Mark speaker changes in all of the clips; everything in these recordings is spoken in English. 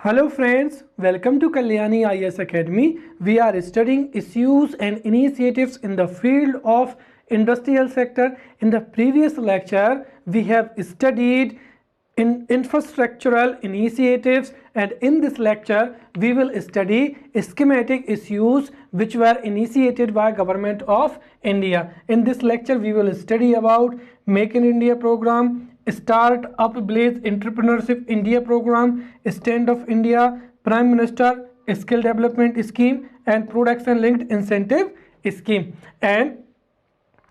Speaker 1: Hello friends, welcome to Kalyani IS Academy. We are studying issues and initiatives in the field of industrial sector. In the previous lecture, we have studied in infrastructural initiatives, and in this lecture we will study schematic issues which were initiated by Government of India. In this lecture we will study about Make in India program, Start Up Blaze Entrepreneurship India program, Stand of India, Prime Minister Skill Development Scheme, and Production Linked Incentive Scheme. And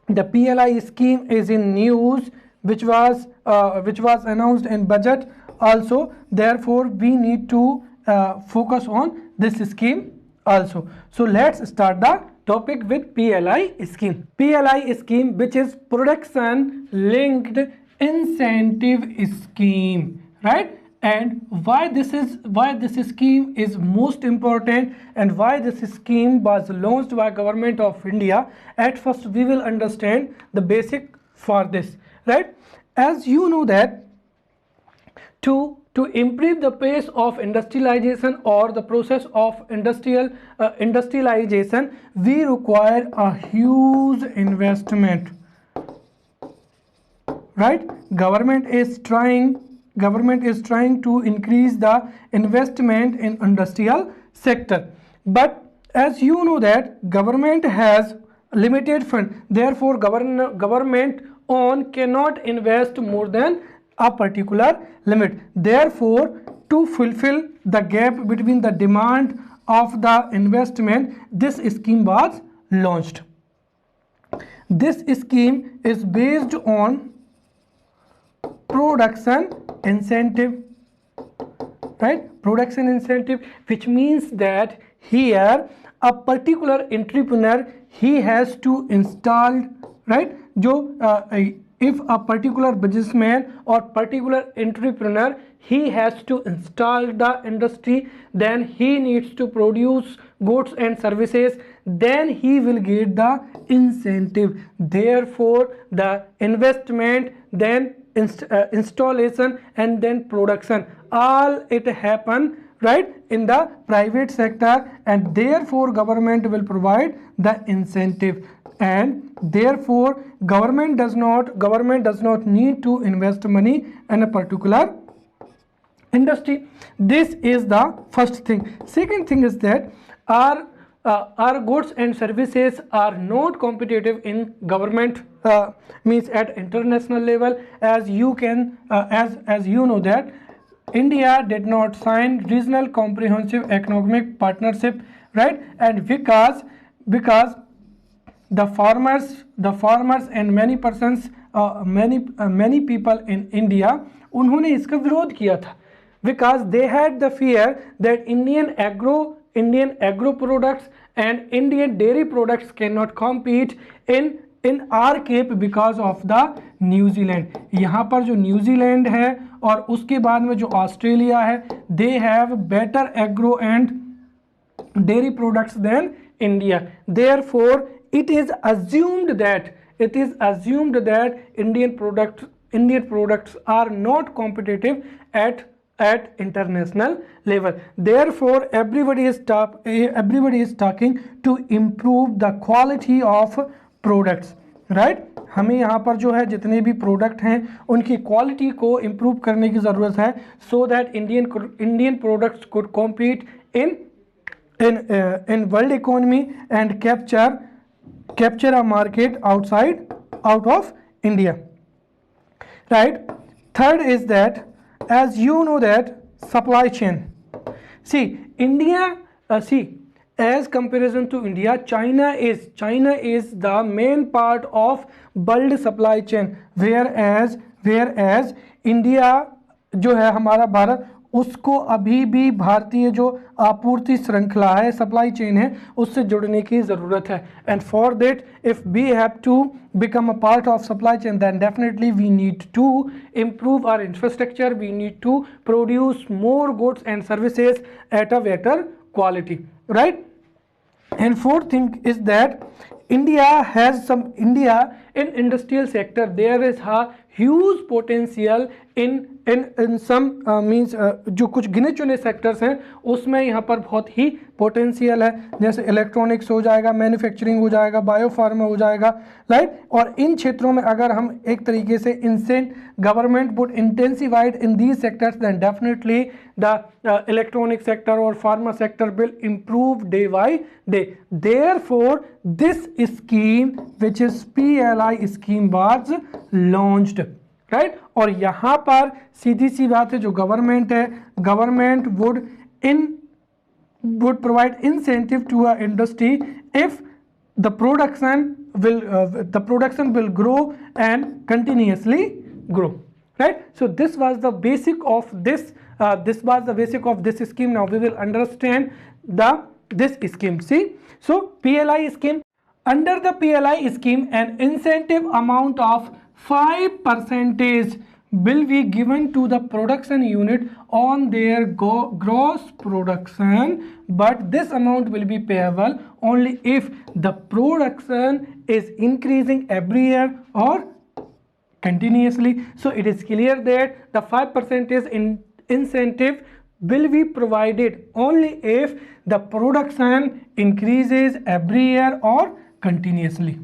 Speaker 1: the PLI scheme is in news, which was announced in budget also. Therefore, we need to focus on this scheme also. So let's start the topic with PLI scheme. PLI scheme, which is Production Linked Incentive Scheme, right? And why this scheme is most important and why this scheme was launched by Government of India. At first we will understand the basic for this, right? As you know that to improve the pace of industrialization or the process of industrialization, we require a huge investment, right? Government is trying to increase the investment in industrial sector, but as you know that government has limited fund. Therefore government on cannot invest more than a particular limit. Therefore, to fulfill the gap between the demand of the investment, this scheme was launched. This scheme is based on production incentive, right? Production incentive, which means that here a particular entrepreneur, he has to install, right? If a particular businessman or particular entrepreneur, he has to install the industry, then he needs to produce goods and services, then he will get the incentive. Therefore the investment, then installation, and then production, all it happen, right, in the private sector, and therefore government will provide the incentive, and therefore government does not need to invest money in a particular industry. This is the first thing. Second thing is that our goods and services are not competitive in government, means at international level. As you know that India did not sign regional comprehensive economic partnership, right? And because the farmers and many persons, many people in India, उन्होंने इसका विरोध किया था, because they had the fear that Indian agro products and Indian dairy products cannot compete in our cape because of the New Zealand. यहाँ पर जो New Zealand है और उसके बाद में जो ऑस्ट्रेलिया है, they have better agro and dairy products than India. Therefore it is assumed that Indian products are not competitive at international level. Therefore everybody is talking to improve the quality of products, right? हमें यहाँ पर जो है जितने भी product हैं उनकी quality को इम्प्रूव करने की ज़रूरत है, so that Indian products could compete in world economy and capture a market out of India, right? Third is that, as you know that supply chain, as comparison to India, China is the main part of world supply chain, whereas India जो है हमारा भारत, उसको अभी भी भारतीय जो आपूर्ति श्रृंखला है, सप्लाई चेन है, उससे जुड़ने की ज़रूरत है. And for that if we have to become a part of supply chain, then definitely we need to improve our infrastructure, we need to produce more goods and services at a better quality, right? And fourth thing is that India in industrial sector, there is a huge potential in some means जो कुछ गिने चुने sectors हैं उसमें यहाँ पर बहुत ही potential है, जैसे इलेक्ट्रॉनिक्स हो जाएगा, मैन्युफैक्चरिंग हो जाएगा, बायोफार्मा हो जाएगा, राइट। और इन क्षेत्रों में अगर हम एक तरीके से government would intensified in these sectors, then definitely the electronic sector और pharma sector will improve day by day. Therefore, this scheme, which is PLI scheme, was launched. Right और यहाँ पर सीधी सी बात है, जो गवर्नमेंट है, government would provide incentive to a industry if the production will grow and continuously grow, right? So this was the basic of this scheme. Now we will understand this scheme. See, so PLI scheme, under the PLI scheme an incentive amount of 5% will be given to the production unit on their gross production, but this amount will be payable only if the production is increasing every year or continuously. So it is clear that the 5% incentive will be provided only if the production increases every year or continuously.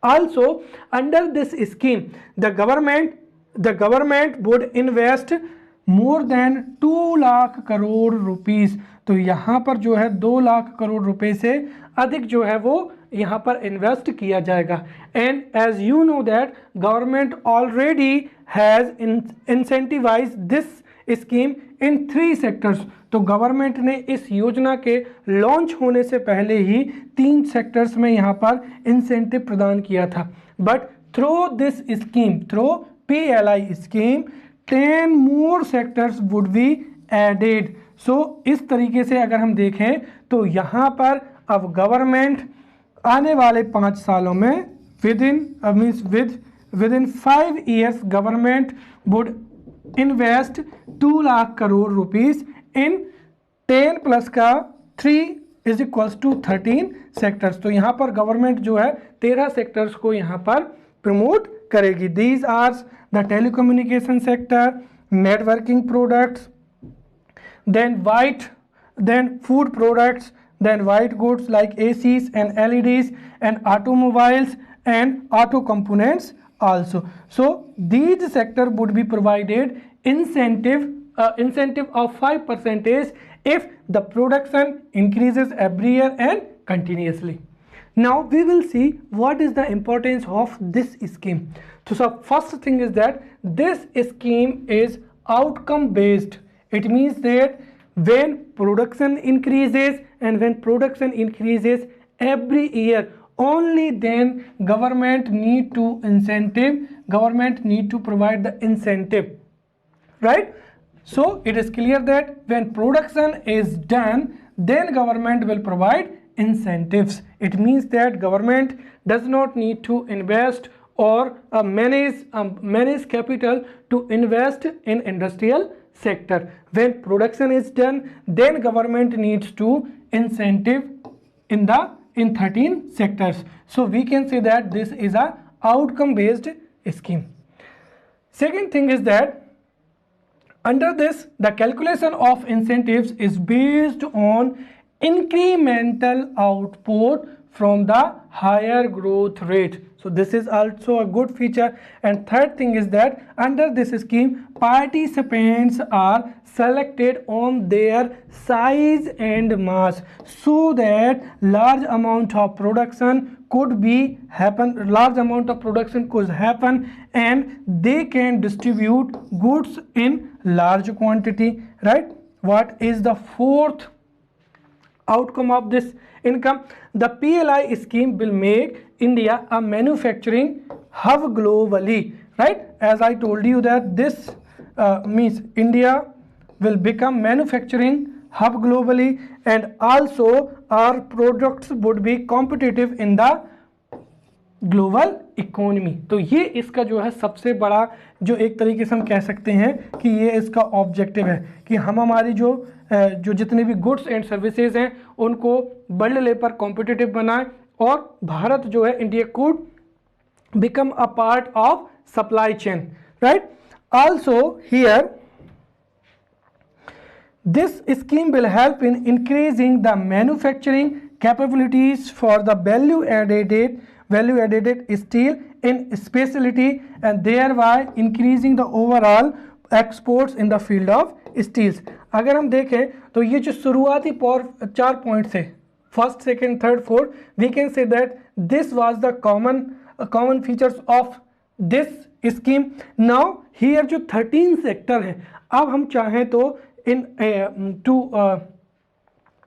Speaker 1: Also, under this scheme, the government would invest more than 2 lakh crore rupees. तो यहाँ पर जो है 2 लाख करोड़ रुपए से अधिक जो है वो यहाँ पर इन्वेस्ट किया जाएगा. And as you know that government already has incentivize this scheme in 3 sectors. तो गवर्नमेंट ने इस योजना के लॉन्च होने से पहले ही 3 सेक्टर्स में यहाँ पर इंसेंटिव प्रदान किया था. But through this scheme, through PLI scheme, 10 more sectors would be added. So इस तरीके से अगर हम देखें तो यहाँ पर अब गवर्नमेंट आने वाले 5 सालों में within 5 years government would invest 2 lakh crore rupees in 10 plus का 3 इज इक्वल्स टू 13 सेक्टर्स. तो यहाँ पर गवर्नमेंट जो है 13 सेक्टर्स को यहाँ पर प्रमोट करेगी. These are the telecommunication sector, networking products, then food products, then white goods like ACs and LEDs, and automobiles and auto components also. So these sector would be provided incentive of 5% if the production increases every year and continuously. Now we will see what is the importance of this scheme. So first thing is that this scheme is outcome based. It means that when production increases every year, only then government need to provide the incentive, right? So it is clear that when production is done, then government will provide incentives. It means that government does not need to invest or manage capital to invest in industrial sector. When production is done, then government needs to incentive in 13 sectors. So we can say that this is a outcome based scheme. Second thing is that under this, the calculation of incentives is based on incremental output from the higher growth rate. So this is also a good feature. And third thing is that under this scheme, participants are selected on their size and mass, so that large amount of production could happen and they can distribute goods in large quantity, right? What is the fourth outcome of this income? The PLI scheme will make India a manufacturing hub globally, right? As I told you that this means India will become manufacturing hub globally, and also our products would be competitive in the global economy. तो ये इसका जो है सबसे बड़ा, जो एक तरीके से हम कह सकते हैं कि ये इसका ऑब्जेक्टिव है कि हम हमारी जो जितने भी गुड्स एंड सर्विसेज हैं उनको वर्ल्ड लेवल पर कॉम्पिटिटिव बनाएं, और भारत जो है India could become a part of supply chain, right? Also here this scheme will help in increasing the manufacturing capabilities for the value added steel in specialty and thereby increasing the overall exports in the field of steels. अगर हम देखें तो ये जो शुरुआती 4 points है, first second third fourth, we can say that this was the common features of this scheme. Now here जो 13 sector है, अब हम चाहें तो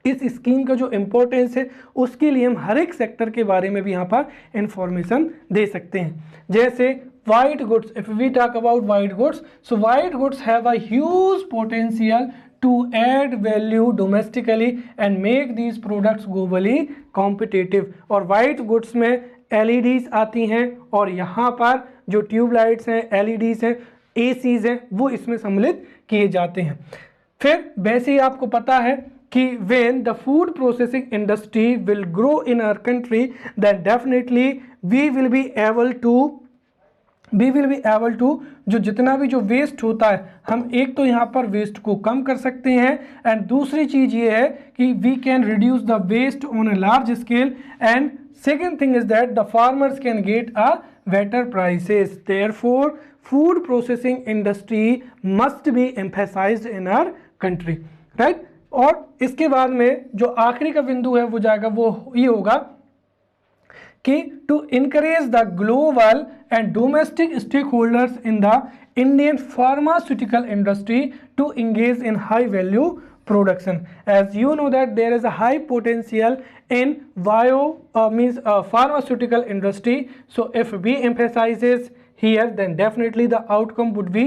Speaker 1: इस स्कीम का जो इम्पोर्टेंस है उसके लिए हम हर एक सेक्टर के बारे में भी यहाँ पर इंफॉर्मेशन दे सकते हैं. जैसे white goods, if we talk about white goods, so white goods have a huge potential to add value domestically and make these products globally competitive. और white goods में LEDs आती हैं और यहाँ पर जो ट्यूबलाइट्स हैं, LEDs हैं, ACs हैं, वो इसमें सम्मिलित किए जाते हैं. फिर वैसे ही आपको पता है कि when the food processing industry will grow in our country, then definitely we will be able to जो जितना भी जो वेस्ट होता है, हम एक तो यहाँ पर वेस्ट को कम कर सकते हैं एंड दूसरी चीज़ ये है कि we can reduce the waste on a large scale and second thing is that the farmers can get a better prices. Therefore food processing industry must be emphasized in our country, right. और इसके बाद में जो आखिरी का बिंदु है वो जाएगा, वो ये होगा कि to encourage the global and domestic stakeholders in the Indian pharmaceutical industry to engage in high value production. As you know that there is a high potential in pharmaceutical industry, so if we emphasizes here, then definitely the outcome would be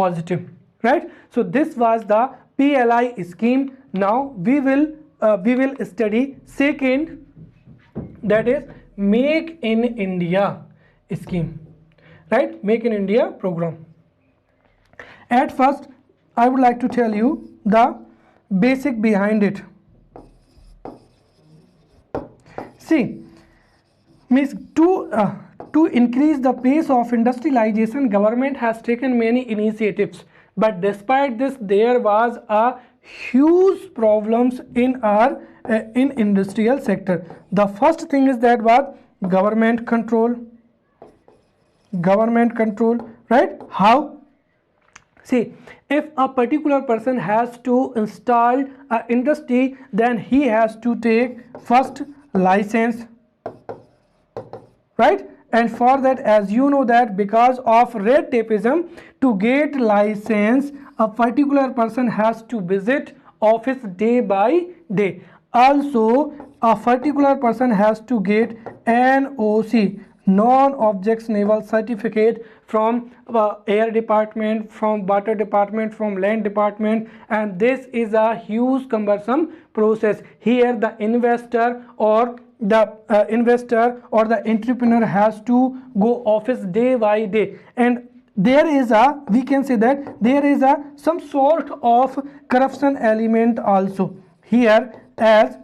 Speaker 1: positive, right? So this was the PLI scheme. Now we will study second, that is Make in India scheme, right? Make in India program. At first I would like to tell you the basic behind it. See, means to increase the pace of industrialization, government has taken many initiatives, but despite this there was a huge problems in our in industrial sector. The first thing is that what government control, right? How? See, if a particular person has to install an industry, then he has to take first license, right? And for that, as you know that because of red tapeism, to get license a particular person has to visit office day by day. Also a particular person has to get NOC, non-objectionable certificate, from air department, from water department, from land department, and this is a huge cumbersome process. Here the investor or the entrepreneur has to go office day by day, and there is a, we can say that there is a some sort of corruption element also here. as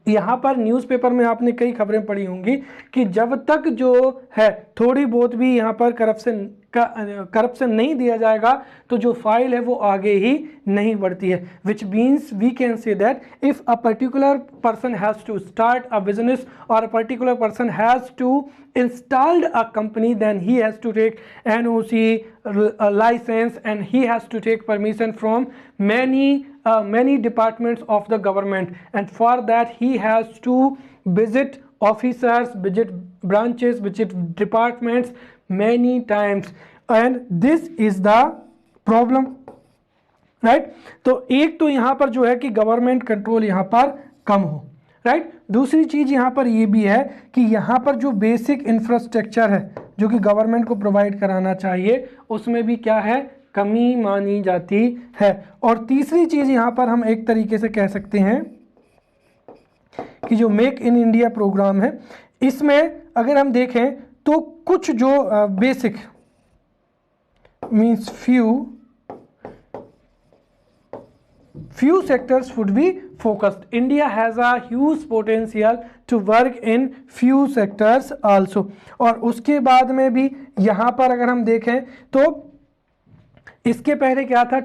Speaker 1: यहाँ पर newspaper में आपने कई खबरें पढ़ी होंगी कि जब तक जो है थोड़ी बहुत भी यहाँ पर करप्शन नहीं दिया जाएगा तो जो फाइल है वो आगे ही नहीं बढ़ती है. Which means we can say that if a particular person has to start a business और a particular person has to installed a company, then he has to take NOC license and he has to take permission from many departments of the government, and for that he has to visit officers, visit branches, visit departments many times, and this is the problem, right? तो एक तो यहाँ पर जो है कि government control यहाँ पर कम हो, राइट. दूसरी चीज़ यहाँ पर ये भी है कि यहाँ पर जो बेसिक इंफ्रास्ट्रक्चर है जो कि गवर्नमेंट को प्रोवाइड कराना चाहिए उसमें भी क्या है, कमी मानी जाती है. और तीसरी चीज़ यहाँ पर हम एक तरीके से कह सकते हैं कि जो मेक इन इंडिया प्रोग्राम है इसमें अगर हम देखें तो कुछ जो basic means few few sectors would be focused. India has a huge potential to work in few sectors also. और उसके बाद में भी यहाँ पर अगर हम देखें तो इसके पहले क्या था,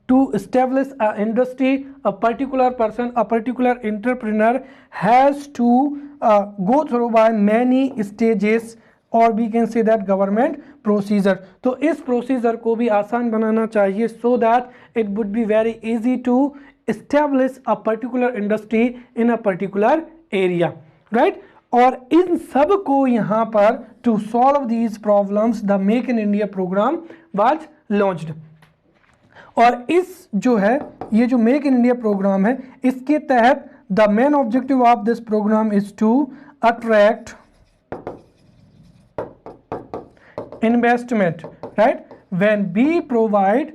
Speaker 1: to establish a industry, a particular person, a particular entrepreneur has to go through by many stages, or we can say that government procedure. तो इस प्रोसीजर को भी आसान बनाना चाहिए, so that it would be very easy to establish a particular industry in a particular area, right? और इन सब को यहाँ पर to solve these problems the Make in India program was launched. और इस जो है ये जो मेक इन इंडिया प्रोग्राम है, इसके तहत the main objective of this program is to attract investment, right? When we provide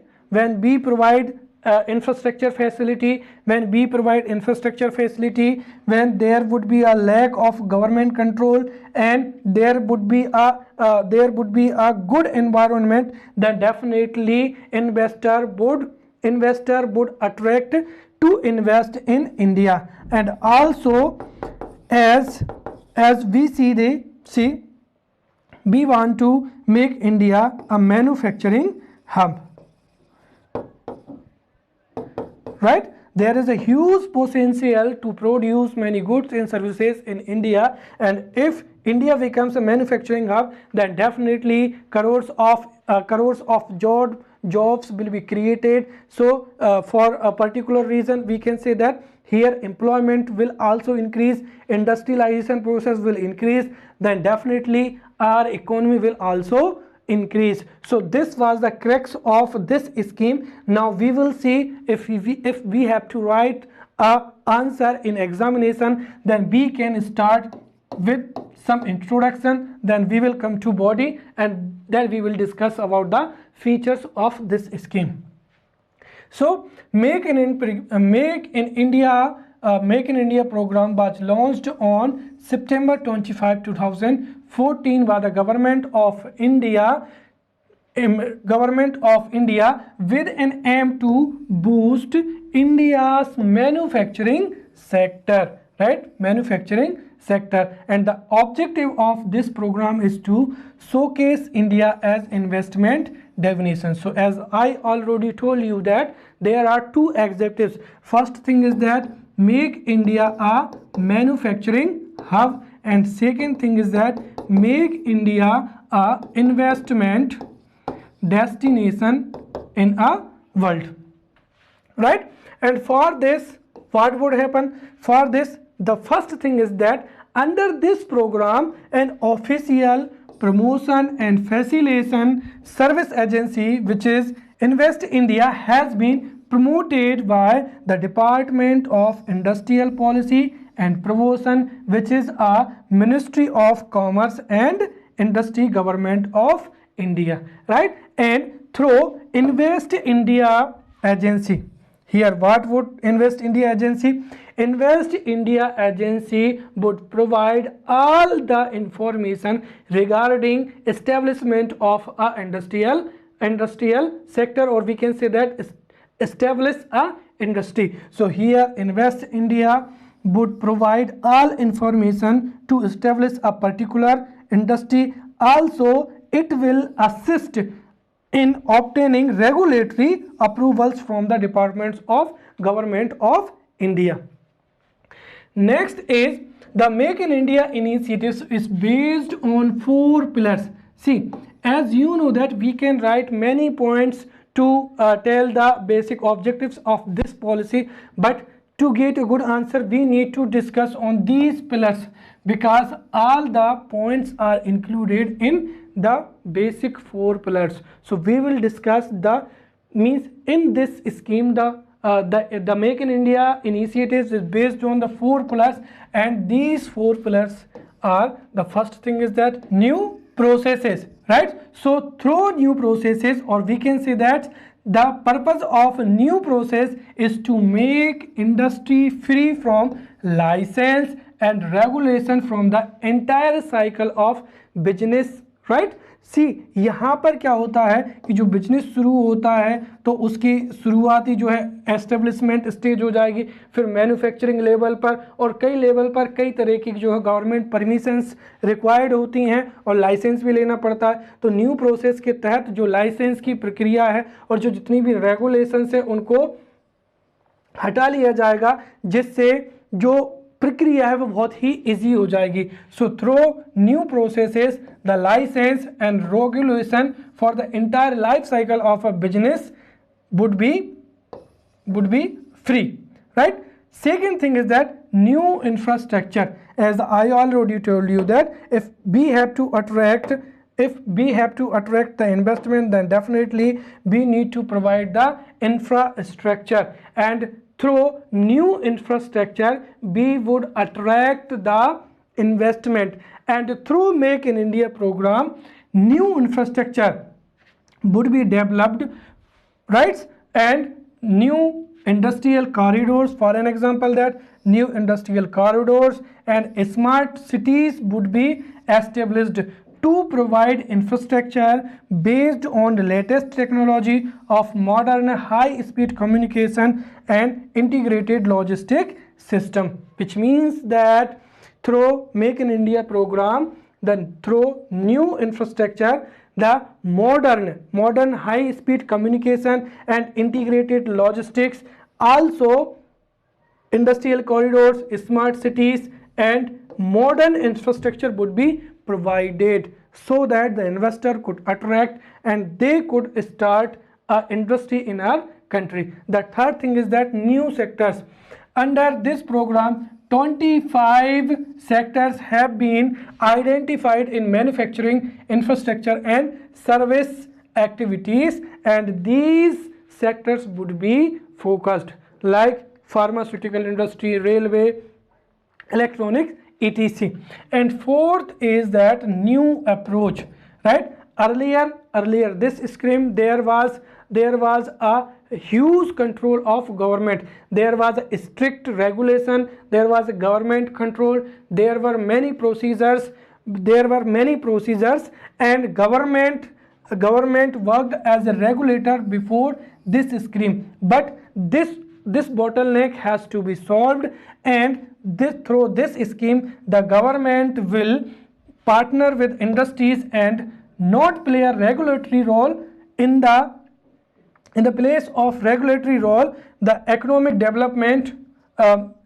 Speaker 1: infrastructure facility, when there would be a lack of government control and there would be a good environment, then definitely investor would attract to invest in India. And also as we see we want to make India a manufacturing hub, right? There is a huge potential to produce many goods and services in India, and if India becomes a manufacturing hub, then definitely crores of jobs will be created. So for a particular reason we can say that here employment will also increase, industrialization process will increase, then definitely our economy will also increase. So this was the crux of this scheme. Now we will see if we have to write a answer in examination, then we can start with some introduction, then we will come to body, and then we will discuss about the features of this scheme. So Make in India program was launched on September 25, 2014 by the government of India with an aim to boost India's manufacturing sector, right? Manufacturing sector. And the objective of this program is to showcase India as investment destination. So as I already told you that there are two objectives. First thing is that make India a manufacturing hub, and second thing is that make India a investment destination in a world, right? And for this what would happen? For this, the first thing is that under this program an official promotion and facilitation service agency, which is Invest India, has been promoted by the Department of Industrial Policy and Promotion, which is a Ministry of Commerce and Industry, Government of India, right? And through Invest India agency, here what would Invest India agency? Invest India agency would provide all the information regarding establishment of a industrial sector, or we can say that establish a industry. So here Invest India would provide all information to establish a particular industry. Also it will assist in obtaining regulatory approvals from the departments of Government of India. Next is the Make in India initiative is based on 4 pillars. See, as you know that we can write many points to tell the basic objectives of this policy, but to get a good answer we need to discuss on these pillars, because all the points are included in the basic 4 pillars. So we will discuss the means in this scheme the Make in India initiatives is based on the 4 pillars, and these 4 pillars are, the first thing is that new processes, right? So through new processes, or we can say that the purpose of a new process is to make industry free from license and regulation from the entire cycle of business right. See यहाँ पर क्या होता है कि जो business शुरू होता है तो उसकी शुरुआती जो है एस्टेब्लिशमेंट स्टेज हो जाएगी, फिर मैन्युफैक्चरिंग लेवल पर और कई लेवल पर कई तरह की जो है गवर्नमेंट परमिशंस रिक्वायर्ड होती हैं और लाइसेंस भी लेना पड़ता है। तो न्यू प्रोसेस के तहत जो लाइसेंस की प्रक्रिया है और जो जितनी भी रेगुलेशंस है उनको हटा लिया जाएगा, जिससे जो प्रक्रिया है वो बहुत ही इजी हो जाएगी। So through new processes the licence and regulation for the entire life cycle of a business would be free, right? Second thing is that new infrastructure, as I already told you that if we have to attract the investment, then definitely we need to provide the infrastructure, and through new infrastructure we would attract the investment, and through Make in India program new infrastructure would be developed, right? And new industrial corridors, for an example that new industrial corridors and smart cities would be established to provide infrastructure based on the latest technology of modern high speed communication and integrated logistic system, which means that through Make in India program, then through new infrastructure, the modern high speed communication and integrated logistics, also industrial corridors, smart cities and modern infrastructure would be provided so that the investor could attract and they could start a industry in our country. The third thing is that new sectors. Under this program 25 sectors have been identified in manufacturing, infrastructure and service activities, and these sectors would be focused like pharmaceutical industry, railway, electronics, etc. And fourth is that new approach, right? Earlier this scheme there was a huge control of government, there was a strict regulation, there was a government control, there were many procedures, and government worked as a regulator before this scheme, but this bottleneck has to be solved, and through this scheme the government will partner with industries and not play a regulatory role. In the place of regulatory role, the economic development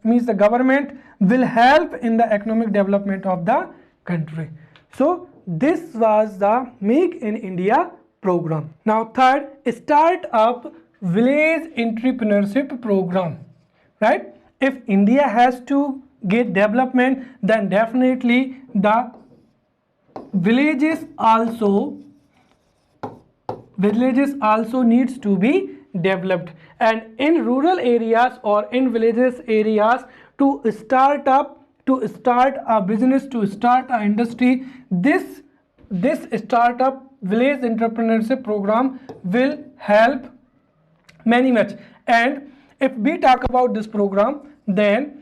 Speaker 1: means the government will help in the economic development of the country. So this was the Make in India program. Now third, start up village entrepreneurship program, right? If India has to get development, then definitely the villages also needs to be developed, and in rural areas or in villages areas to start a business, to start a industry, this startup village entrepreneurship program will help many much. And if we talk about this program, then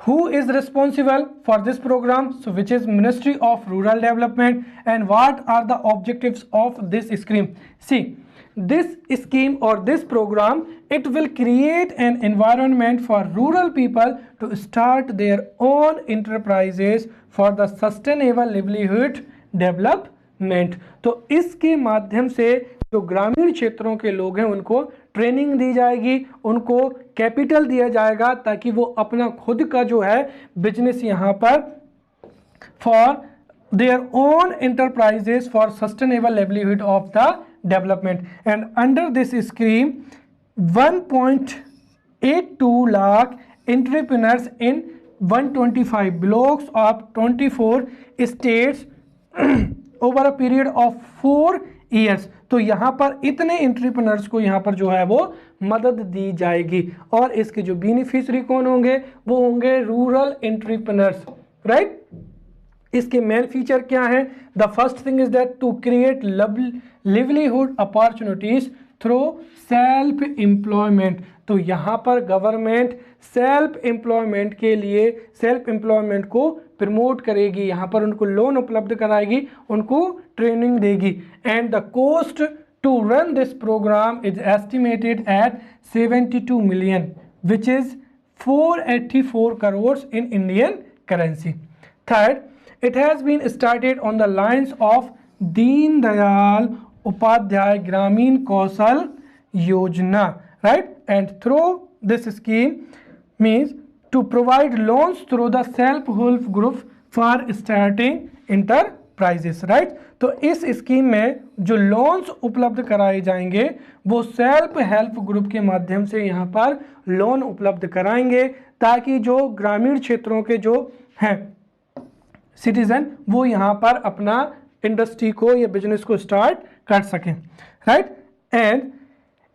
Speaker 1: who is responsible for this program? So which is Ministry of Rural Development, and what are the objectives of this scheme? See, this scheme or this program, it will create an environment for rural people to start their own enterprises for the sustainable livelihood development. तो इसके माध्यम से जो ग्रामीण क्षेत्रों के लोग हैं उनको ट्रेनिंग दी जाएगी, उनको कैपिटल दिया जाएगा ताकि वो अपना खुद का जो है बिजनेस यहाँ पर for their own enterprises for sustainable livelihood of the development. And under this scheme 1.82 lakh entrepreneurs in 125 blocks of 24 states over a period of 4 years. तो यहाँ पर इतने एंटरप्रेन्योर्स को यहाँ पर जो है वो मदद दी जाएगी, और इसके जो बेनिफिशियरी कौन होंगे? वो होंगे रूरल एंटरप्रेन्योर्स, राइट. इसके मेन फीचर क्या है? The first thing is that to create livelihood opportunities through self employment. तो यहाँ पर गवर्नमेंट सेल्फ एम्प्लॉयमेंट के लिए सेल्फ एम्प्लॉयमेंट को प्रमोट करेगी, यहाँ पर उनको लोन उपलब्ध कराएगी, उनको ट्रेनिंग देगी। And the cost to run this program is estimated at 72 million which is 484 crores in Indian currency. Third, it has been started on the lines of Deen Dayal Upadhyay Gramin Kaushal Yojana, right? And through this scheme means to provide loans through the self-help group for starting enterprises, right? तो इस scheme में जो loans उपलब्ध कराए जाएंगे वो self help group के माध्यम से यहाँ पर लोन उपलब्ध कराएंगे, ताकि जो ग्रामीण क्षेत्रों के जो हैं सिटीजन वो यहाँ पर अपना इंडस्ट्री को या बिजनेस को स्टार्ट कर सकें, right? And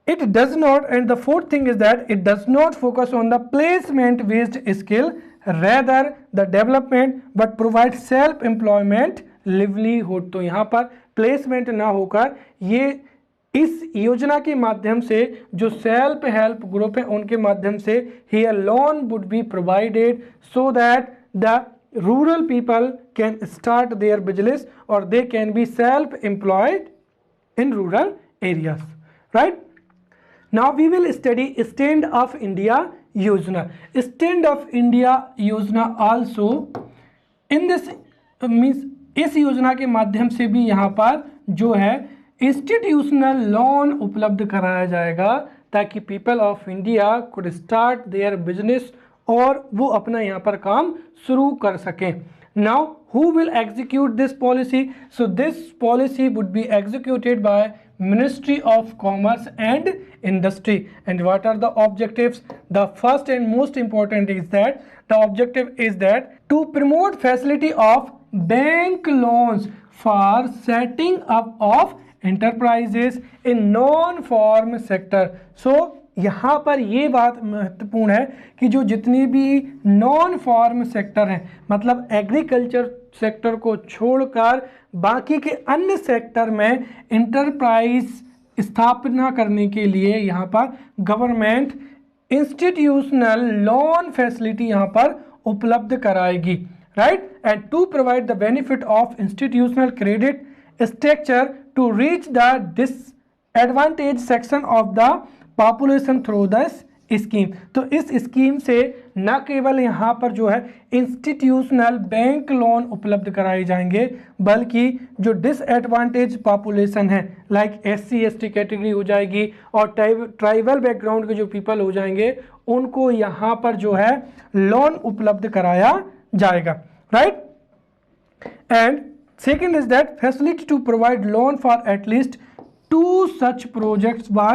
Speaker 1: it does not, and the fourth thing is that it does not focus on the placement based skill, rather the development, but provide self employment livelihood। तो यहाँ पर placement ना होकर ये इस योजना के माध्यम से जो सेल्फ हेल्प ग्रुप है उनके माध्यम से here loan would be provided so that the rural people can start their business or they can be self employed in rural areas, right? Now we will study Stand Up India Yojana. Stand Up India Yojana also in this means इस योजना के माध्यम से भी यहाँ पर जो है इंस्टीट्यूशनल लोन उपलब्ध कराया जाएगा, ताकि people of India could start their business और वो अपना यहाँ पर काम शुरू कर सकें। Now who will execute this policy? So this policy would be executed by Ministry of Commerce and Industry. And what are the objectives? The first and most important is that the objective is that to promote facility of bank loans for setting up of enterprises in non-farm sector. So यहाँ पर ये बात महत्वपूर्ण है कि जो जितनी भी नॉन फार्म सेक्टर हैं, मतलब एग्रीकल्चर सेक्टर को छोड़कर बाकी के अन्य सेक्टर में इंटरप्राइज स्थापना करने के लिए यहाँ पर गवर्नमेंट इंस्टीट्यूशनल लोन फैसिलिटी यहाँ पर उपलब्ध कराएगी, right? And to provide the benefit of institutional credit structure to reach the disadvantage section of the population through this scheme. तो इस स्कीम से न केवल यहाँ पर जो है इंस्टीट्यूशनल बैंक लोन उपलब्ध कराए जाएंगे, बल्कि जो डिसएडवांटेज पॉपुलेशन है लाइक SC ST कैटेगरी हो जाएगी और ट्राइबल बैकग्राउंड के जो पीपल हो जाएंगे उनको यहाँ पर जो है लोन उपलब्ध कराया जाएगा, right? And second is that facility to provide loan for at least 2 such projects by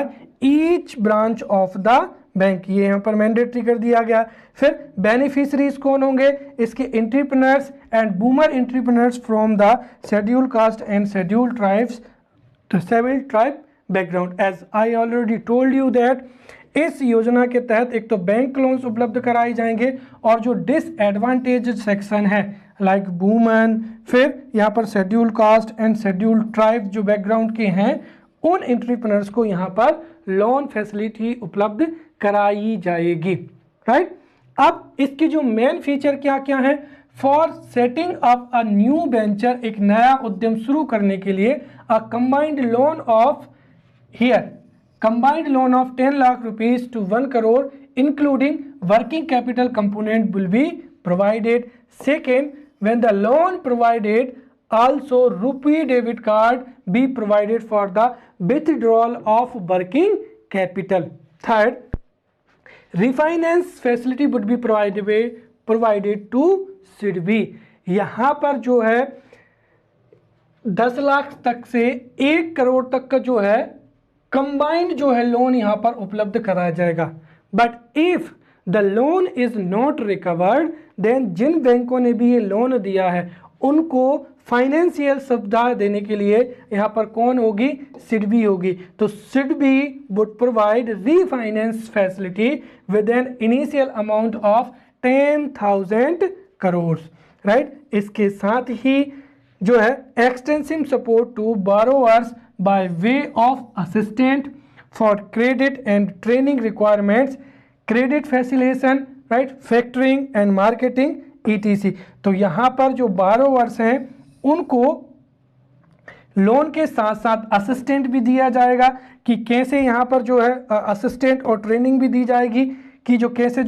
Speaker 1: each branch of the bank, ये यहाँ पर मैंडेटरी कर दिया गया। फिर बेनिफिशरीज कौन होंगे? इसके entrepreneurs and boomer entrepreneurs from the schedule caste and schedule tribes to several tribe background. As I already told you that इस योजना के तहत एक तो बैंक लोन्स उपलब्ध कराए जाएंगे और जो डिसएडवांटेज सेक्शन है लाइक वुमेन, फिर यहाँ पर schedule caste and schedule tribe जो बैकग्राउंड के हैं उन एंटरप्रेन्योर्स को यहाँ पर लोन फैसिलिटी उपलब्ध कराई जाएगी, राइट? अब इसकी जो मेन फीचर क्या क्या है? For setting up a new venture, एक नया उद्यम शुरू करने के लिए a combined loan of here combined loan of 10 lakh rupees to 1 crore including working capital component will be provided. Second, when the loan provided also rupee debit card be provided for the withdrawal of working capital. Third, refinance facility would be provided to SIDBI। यहाँ पर जो है 10 लाख तक से 1 करोड़ तक का जो है कंबाइंड जो है लोन यहाँ पर उपलब्ध कराया जाएगा। But if the loan is not recovered then जिन बैंकों ने भी ये लोन दिया है उनको फाइनेंशियल सुविधा देने के लिए यहाँ पर कौन होगी? SIDBI होगी। तो SIDBI would provide refinance facility with an initial amount of 10,000 crores, right? इसके साथ ही जो है extensive support to borrowers by way of assistant for credit and training requirements, credit facilitation, right, factoring and marketing ETC। तो यहाँ पर जो borrowers हैं उनको लोन के साथ साथ असिस्टेंट भी दिया जाएगा कि कैसे यहाँ पर जो है असिस्टेंट और ट्रेनिंग भी दी जाएगी कि जो कैसे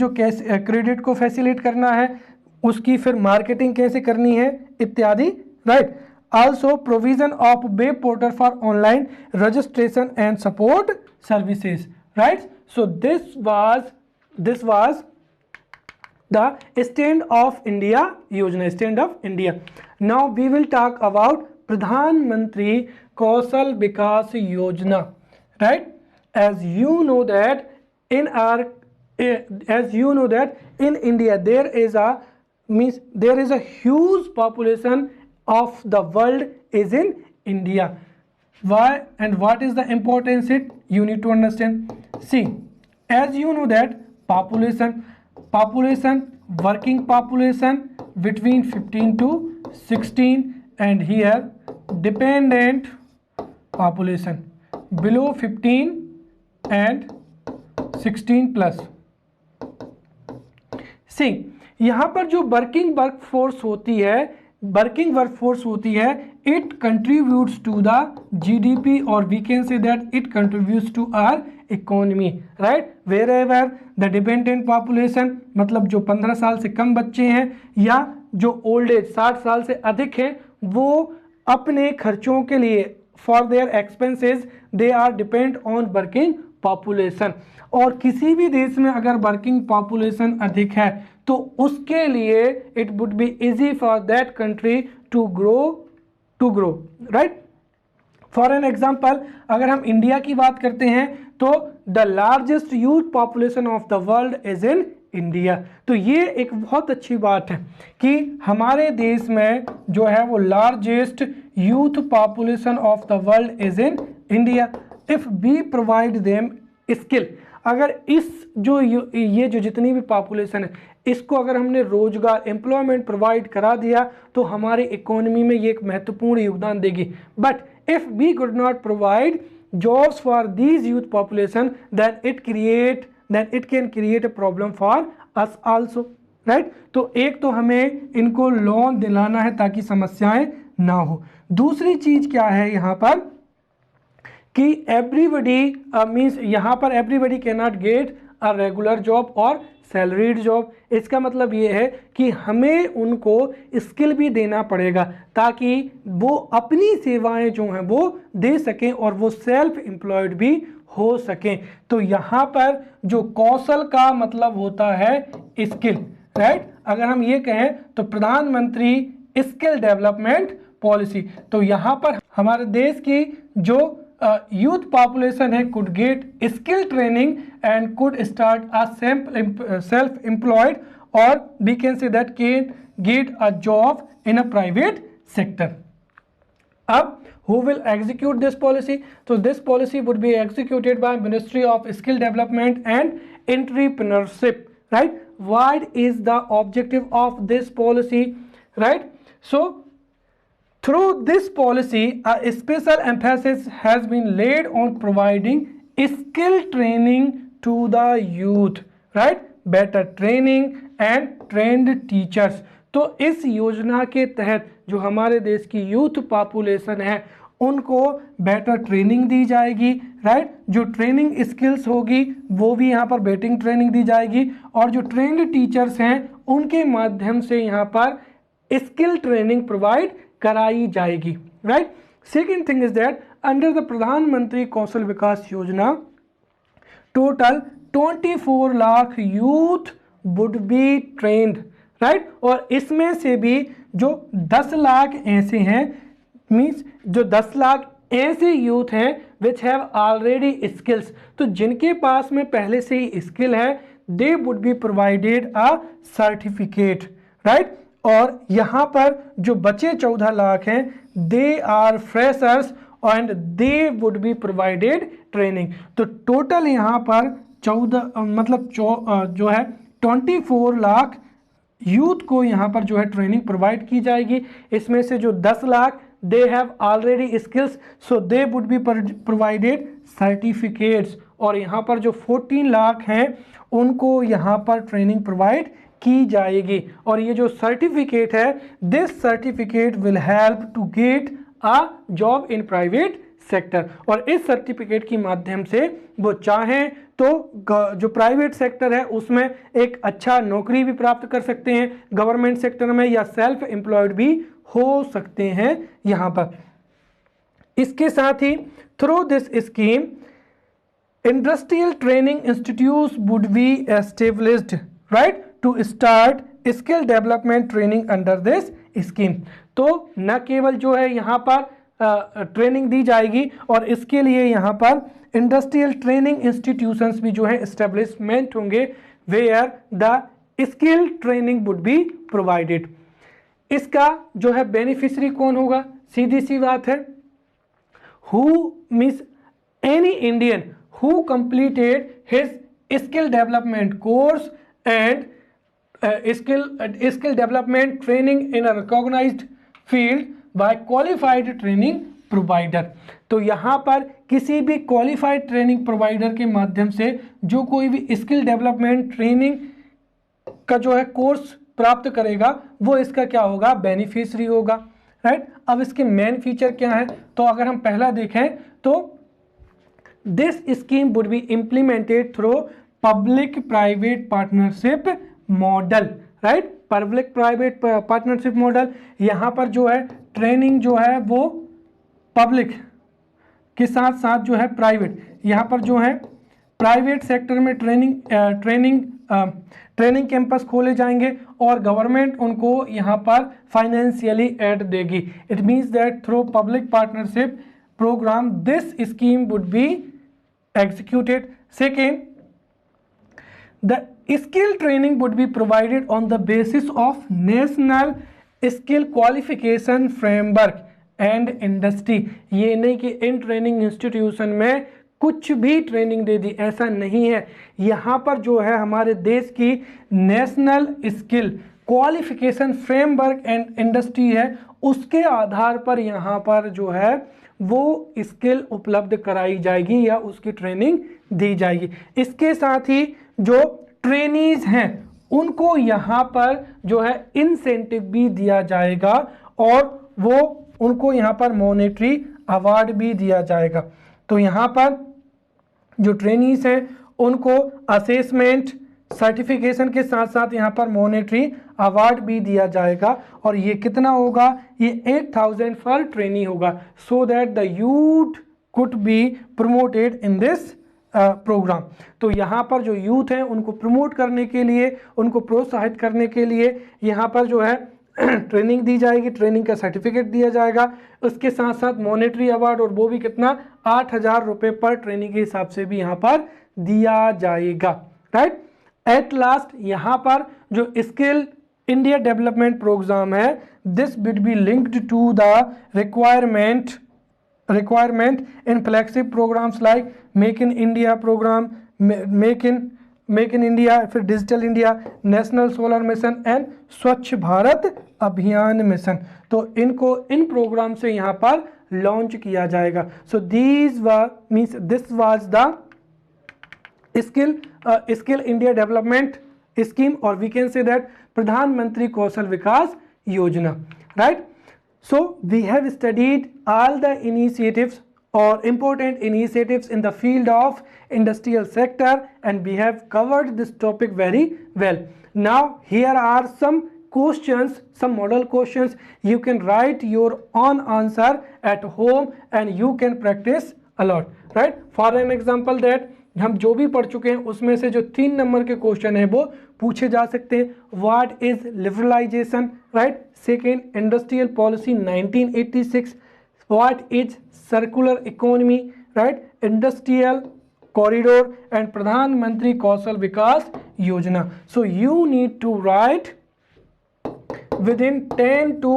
Speaker 1: क्रेडिट को फैसिलिटेट करना है, उसकी फिर मार्केटिंग कैसे करनी है इत्यादि, right. Also provision of web portal for online registration and support services, right. So this was the stand of India योजना, stand of India. Now we will talk about प्रधानमंत्री कौशल विकास योजना, right? As you know that in India there is a huge population of the world is in India. Why and what is the importance it you need to understand. See, as you know that population, working population between 15 to 16, and here dependent population below 15 and 16 plus. See, यहाँ पर जो working workforce होती है it contributes to the GDP, or we can say that it contributes to our economy, right? Wherever the dependent population मतलब जो 15 साल से कम बच्चे हैं या जो ओल्ड एज 60 साल से अधिक हैं, वो अपने खर्चों के लिए for their expenses they are depend on working population। और किसी भी देश में अगर वर्किंग पॉपुलेशन अधिक है तो उसके लिए it would be easy for that country to grow, right. For an example अगर हम इंडिया की बात करते हैं तो the largest youth population of the world is in India. तो ये एक बहुत अच्छी बात है कि हमारे देश में जो है वो largest youth population of the world is in India. If we provide them skill, अगर इस ये जो जितनी भी पॉपुलेशन है इसको अगर हमने रोजगार एम्प्लॉयमेंट प्रोवाइड करा दिया तो हमारी इकोनॉमी में ये एक महत्वपूर्ण योगदान देगी। But if we could not provide jobs for these youth population then it can create a problem for us also, right. तो एक तो हमें इनको लोन दिलाना है ताकि समस्याएं ना हो। दूसरी चीज क्या है यहाँ पर कि एवरीबडी मीन्स यहाँ पर everybody can not get a regular job और सैलरीड जॉब। इसका मतलब ये है कि हमें उनको स्किल भी देना पड़ेगा ताकि वो अपनी सेवाएं जो हैं वो दे सकें और वो सेल्फ एम्प्लॉयड भी हो सकें। तो यहाँ पर जो कौशल का मतलब होता है स्किल, राइट। अगर हम ये कहें तो प्रधानमंत्री स्किल डेवलपमेंट पॉलिसी, तो यहाँ पर हमारे देश की जो youth population है could get skill training and could start a self-employed, or we can say that can get a job in a private sector. अब who will execute this policy? So this policy would be executed by Ministry of Skill Development and Entrepreneurship, right? What is the objective of this policy, right? So through this policy, a special emphasis has been laid on providing skill training to the youth, right? Better training and trained teachers. तो इस योजना के तहत जो हमारे देश की youth population है उनको बेटर ट्रेनिंग दी जाएगी, राइट। जो ट्रेनिंग स्किल्स होगी वो भी यहाँ पर बेटिंग ट्रेनिंग दी जाएगी और जो ट्रेंड टीचर्स हैं उनके माध्यम से यहाँ पर स्किल ट्रेनिंग प्रोवाइड कराई जाएगी, right. Second thing is that under the प्रधानमंत्री कौशल विकास योजना total 24 lakh youth would be trend, right. और इसमें से भी जो 10 लाख ऐसे हैं, मीन्स जो 10 लाख ऐसे यूथ हैं विच हैव ऑलरेडी स्किल्स, तो जिनके पास में पहले से ही स्किल है they would be provided a certificate, right. और यहाँ पर जो बचे 14 लाख हैं they are freshers and they would be provided training. तो टोटल यहाँ पर 24 लाख यूथ को यहाँ पर जो है ट्रेनिंग प्रोवाइड की जाएगी। इसमें से जो 10 lakh they have already skills, so they would be provided certificates. और यहाँ पर जो 14 लाख हैं उनको यहाँ पर ट्रेनिंग प्रोवाइड की जाएगी। और ये जो सर्टिफिकेट है, this certificate will help to get a job in private sector. और इस सर्टिफिकेट की माध्यम से वो चाहें तो जो प्राइवेट सेक्टर है उसमें एक अच्छा नौकरी भी प्राप्त कर सकते हैं, गवर्नमेंट सेक्टर में, या सेल्फ एम्प्लॉयड भी हो सकते हैं यहाँ पर। इसके साथ ही through this scheme industrial training institutes would be established, right, to start skill development training under this scheme. तो न केवल जो है यहाँ पर ट्रेनिंग दी जाएगी, और इसके लिए यहाँ पर इंडस्ट्रियल ट्रेनिंग इंस्टीट्यूशंस भी जो है एस्टेब्लिशमेंट होंगे, where the skill training would be provided. इसका जो है बेनिफिशियरी कौन होगा? सीधी सी बात है, who means any Indian who completed his skill development course and skill development training in a recognised field by qualified training provider. तो यहाँ पर किसी भी क्वालिफाइड ट्रेनिंग प्रोवाइडर के माध्यम से जो कोई भी स्किल डेवलपमेंट ट्रेनिंग का जो है कोर्स प्राप्त करेगा वो इसका क्या होगा? बेनिफिशियरी होगा, राइट। अब इसके मेन फीचर क्या है? तो अगर हम पहला देखें तो this scheme would be implemented through public private partnership model, right, public private partnership model. यहाँ पर जो है ट्रेनिंग जो है वो पब्लिक के साथ साथ जो है प्राइवेट, यहाँ पर जो है प्राइवेट सेक्टर में ट्रेनिंग कैंपस खोले जाएंगे और गवर्नमेंट उनको यहाँ पर फाइनेंशियली एड देगी। It means that through public partnership program this scheme would be executed. Second, the skill training would be provided on the basis of national skill qualification framework and industry। ये नहीं कि in training institution में कुछ भी training दे दी, ऐसा नहीं है। यहाँ पर जो है हमारे देश की national skill qualification framework and industry है, उसके आधार पर यहाँ पर जो है वो स्किल उपलब्ध कराई जाएगी या उसकी ट्रेनिंग दी जाएगी। इसके साथ ही जो ट्रेनीज हैं उनको यहाँ पर जो है इंसेंटिव भी दिया जाएगा और वो उनको यहाँ पर मॉनेटरी अवार्ड भी दिया जाएगा। तो यहाँ पर जो ट्रेनीज हैं उनको असेसमेंट सर्टिफिकेशन के साथ साथ यहाँ पर मॉनेटरी अवार्ड भी दिया जाएगा। और ये कितना होगा? ये 8000 फॉर ट्रेनी होगा, so that the youth could be promoted in this program. तो यहाँ पर जो यूथ हैं उनको प्रमोट करने के लिए, उनको प्रोत्साहित करने के लिए यहाँ पर जो है ट्रेनिंग दी जाएगी, ट्रेनिंग का सर्टिफिकेट दिया जाएगा, उसके साथ साथ मॉनेटरी अवार्ड, और वो भी कितना? 8000 रुपये पर ट्रेनिंग के हिसाब से भी यहाँ पर दिया जाएगा, राइट। एट लास्ट यहाँ पर जो स्किल इंडिया डेवलपमेंट प्रोग्राम है, this will be linked to the requirement in flagship programmes like make in India programme, make in India, फिर digital India, national solar mission and Swachh Bharat अभियान mission. तो इनको इन programme से यहाँ पर लॉन्च किया जाएगा। So this was the skill India development scheme, और वी कैन से दैट प्रधानमंत्री कौशल विकास योजना, right. So we have studied all the initiatives or important initiatives in the field of industrial sector, and we have covered this topic very well. Now here are some questions, some model questions. You can write your own answer at home and you can practice a lot, right? For an example that हम जो भी पढ़ चुके हैं उसमें से जो 3 number के क्वेश्चन है वो पूछे जा सकते हैं। What is liberalisation, right. Second, industrial policy 1986, what is circular economy, right, industrial corridor and Pradhan Mantri Kaushal Vikas Yojana. So you need to write within 10 to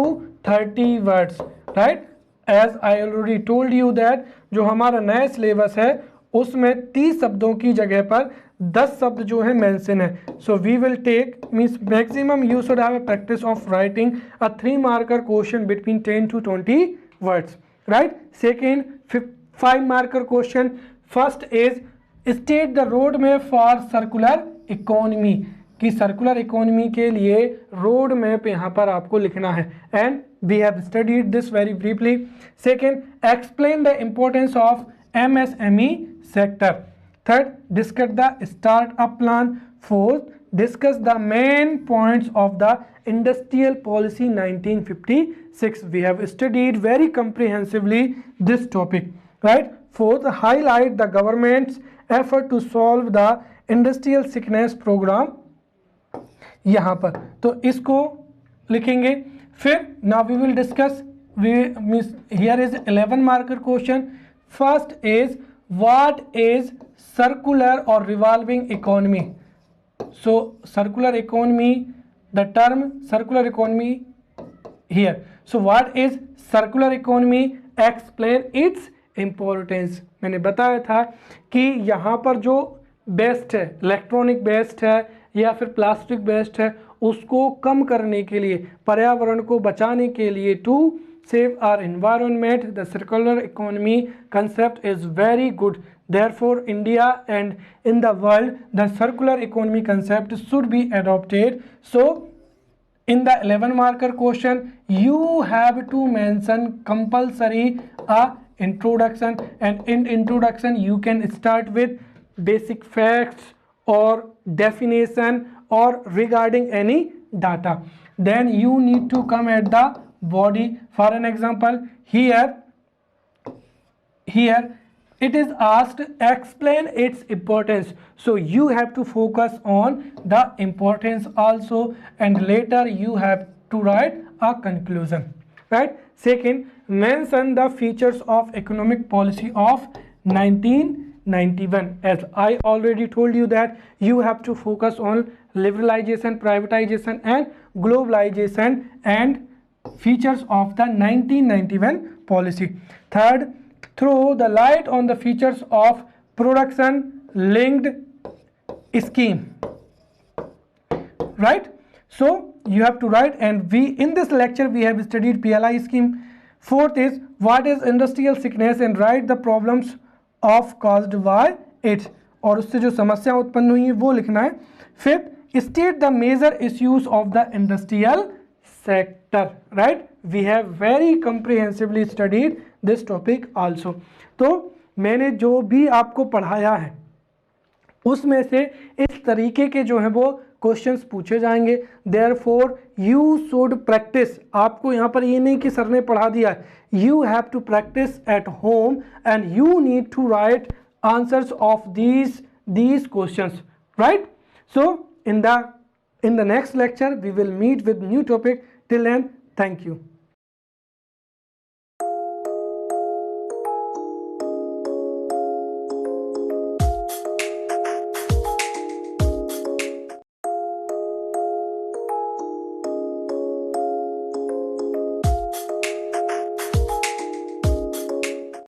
Speaker 1: 30 words, right. As I already told you that जो हमारा नया syllabus है उसमें 30 शब्दों की जगह पर 10 शब्द जो है मेंशन है। So we will take means maximum you should have a practice of writing a 3 marker question between 10 to 20 words, right? Second 5 marker question. First is state the roadmap for circular economy, कि circular economy के लिए road map यहाँ पर आपको लिखना है, and we have studied this very briefly. Second, explain the importance of MSME sector. Third, discuss the startup plan. Fourth, discuss the main points of the industrial policy 1956. We have studied very comprehensively this topic, right? Fourth, highlight the government's effort to solve the industrial sickness program. यहाँ पर तो इसको लिखेंगे. फिर now we will discuss, here is 11 marker question. First is what is circular or revolving economy. So circular economy, the term circular economy here. So what is circular economy? Explain its importance. मैंने बताया था कि यहाँ पर जो waste है, electronic waste है या फिर प्लास्टिक वेस्ट है, उसको कम करने के लिए, पर्यावरण को बचाने के लिए, to save our environment, the circular economy concept is very good. Therefore, India and in the world, the circular economy concept should be adopted. So, in the 11 marker question, you have to mention compulsory a introduction, and in introduction you can start with basic facts or definition or regarding any data. Then you need to come at the body. For an example, here it is asked explain its importance, so you have to focus on the importance also, and later you have to write a conclusion, right? Second, mention the features of economic policy of 1991. As I already told you that you have to focus on liberalization, privatization and globalization and features of the 1991 policy. Third, throw the light on the features of production linked scheme, right? So you have to write, and we in this lecture we have studied PLI scheme. Fourth is what is industrial sickness, and write the problems of caused by it, और उससे जो समस्या उत्पन्न हुई है वो लिखना है. Fifth, state the major issues of the industrial sector, right? We have very comprehensively studied this topic also. तो मैंने जो भी आपको पढ़ाया है उसमें से इस तरीके के जो है वो क्वेश्चंस पूछे जाएंगे. Therefore you should practice. आपको यहाँ पर ये नहीं कि सर ने पढ़ा दिया है, you have to practise at home and you need to write answers of these questions, right? So in the next lecture we will meet with new topic. Till then, thank you.